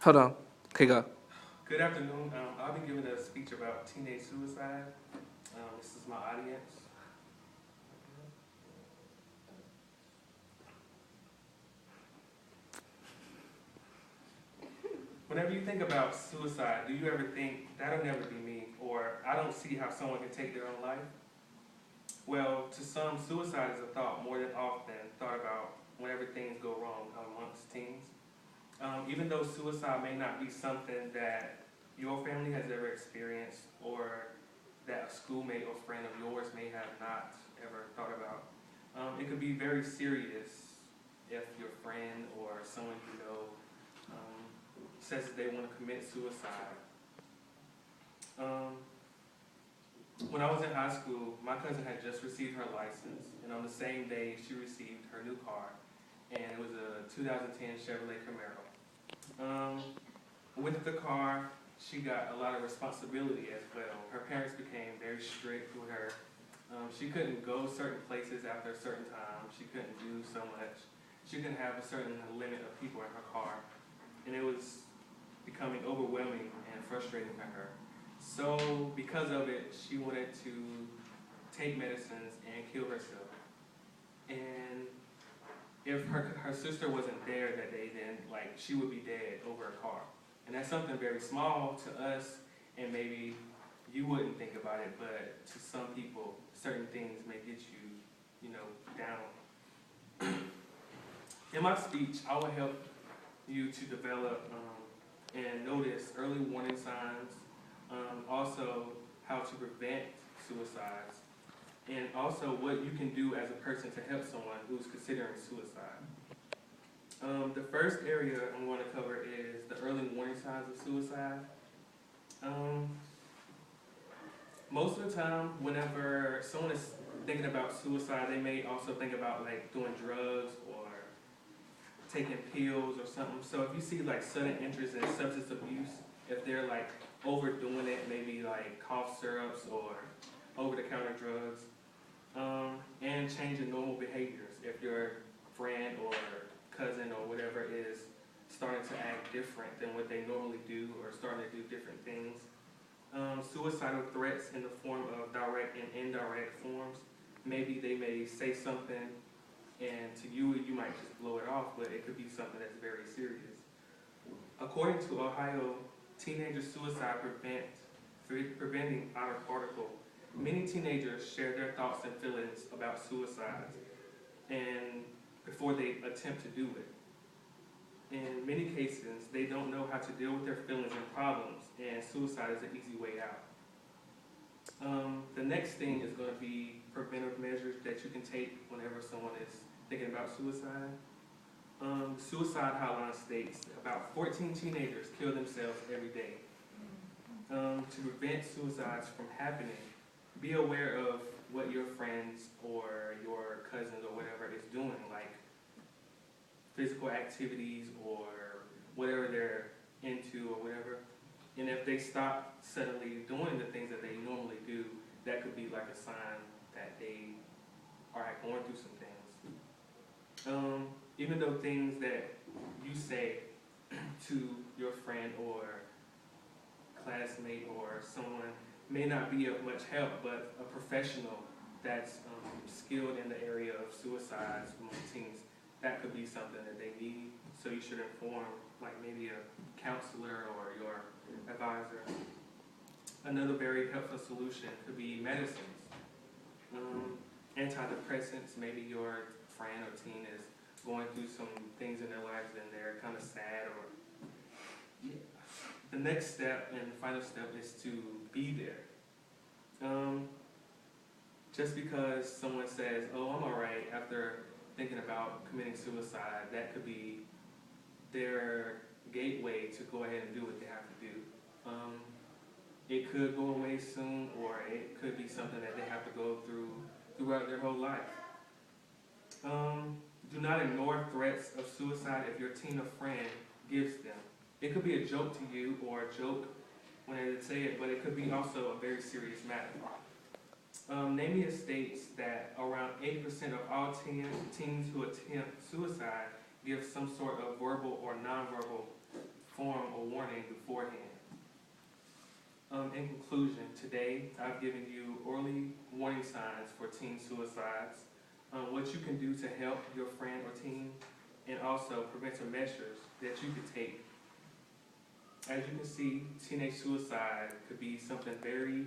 Hold on. Okay, go. Good afternoon. I'll be giving a speech about teenage suicide. This is my audience. Whenever you think about suicide, do you ever think, that'll never be me, or I don't see how someone can take their own life? Well, to some, suicide is a thought more than often thought about whenever things go wrong amongst teens. Even though suicide may not be something that your family has ever experienced, or that a schoolmate or friend of yours may have not ever thought about, it could be very serious if your friend or someone you know says that they want to commit suicide. Um, when I was in high school, my cousin had just received her license, and on the same day she received her new car, and it was a 2010 Chevrolet Camaro. Um, with the car, she got a lot of responsibility as well. Her parents became very strict with her. She couldn't go certain places after a certain time. She couldn't do so much. She couldn't have a certain limit of people in her car. And it was becoming overwhelming and frustrating for her. So because of it, she wanted to take medicines and kill herself. And if her sister wasn't there that day, then like she would be dead over a car. And that's something very small to us, and maybe you wouldn't think about it, but to some people, certain things may get you, down. In my speech, I will help you to develop and notice early warning signs, also how to prevent suicides, and also what you can do as a person to help someone who's considering suicide. The first area I'm going to cover is the early warning signs of suicide. Um, Most of the time, whenever someone is thinking about suicide, they may also think about like doing drugs or taking pills or something. So if you see like sudden interest in substance abuse, if they're like overdoing it, maybe like cough syrups or over-the-counter drugs, and changing normal behaviors. If your friend or cousin or whatever is starting to act different than what they normally do or starting to do different things. Suicidal threats in the form of direct and indirect forms. Maybe they may say something and to you, you might just blow it off, but it could be something that's very serious. According to Ohio Teenager Suicide Preventing Outer Article, many teenagers share their thoughts and feelings about suicide and before they attempt to do it. In many cases, they don't know how to deal with their feelings and problems, and suicide is an easy way out. The next thing is going to be preventive measures that you can take whenever someone is thinking about suicide. Suicide Hotline states about 14 teenagers kill themselves every day. To prevent suicides from happening, be aware of what your friends or your cousins or whatever is doing, like physical activities or whatever they're into or whatever. And if they stop suddenly doing the things that they normally do, that could be like a sign that they are going through some things. Even though things that you say to your friend or classmate or someone may not be of much help, but a professional that's skilled in the area of suicides among teens, that could be something that they need. So you should inform like maybe a counselor or your advisor. Another very helpful solution could be medicines. Antidepressants, maybe your friend or teen is going through some things in their lives and they're kind of sad or yeah. The next step and the final step is to be there. Just because someone says, oh, I'm all right after thinking about committing suicide, that could be their gateway to go ahead and do what they have to do. It could go away soon, or it could be something that they have to go through throughout their whole life. Do not ignore threats of suicide if your teen or friend gives them. It could be a joke to you or a joke when they say it, but it could be also a very serious matter. NAMIA states that around 80% of all teens who attempt suicide give some sort of verbal or nonverbal form In conclusion, today I've given you early warning signs for teen suicides, what you can do to help your friend or teen, and also preventive measures that you could take. As you can see, teenage suicide could be something very